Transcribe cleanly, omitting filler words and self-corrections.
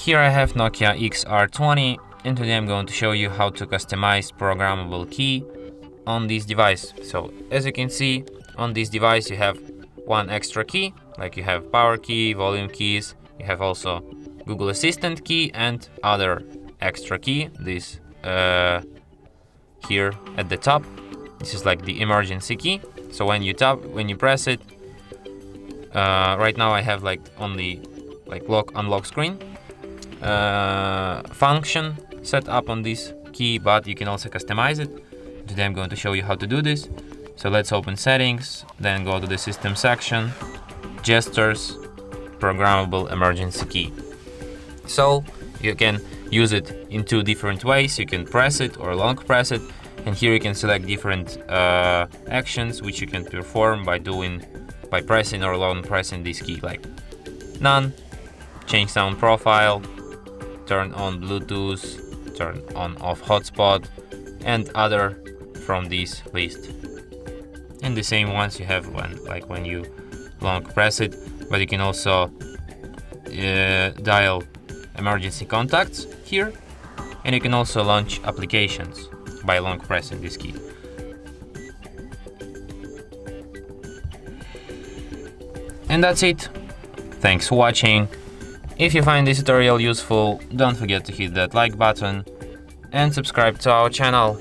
Here I have Nokia XR20, and today I'm going to show you how to customize programmable key on this device. So as you can see, on this device you have one extra key, like you have power key, volume keys, you have also Google Assistant key and other extra key. This here at the top, this is like the emergency key. So when you press it, right now I have like only like lock unlock screen function set up on this key, but you can also customize it. Today I'm going to show you how to do this. So let's open settings, then go to the system section, gestures, programmable emergency key. So you can use it in two different ways. You can press it or long press it, and here you can select different actions which you can perform by pressing or long pressing this key, like none, change sound profile, turn on Bluetooth, turn on off hotspot, and other from this list. And the same ones you have when you long press it, but you can also dial emergency contacts here, and you can also launch applications by long pressing this key. And that's it. Thanks for watching. If you find this tutorial useful, don't forget to hit that like button and subscribe to our channel.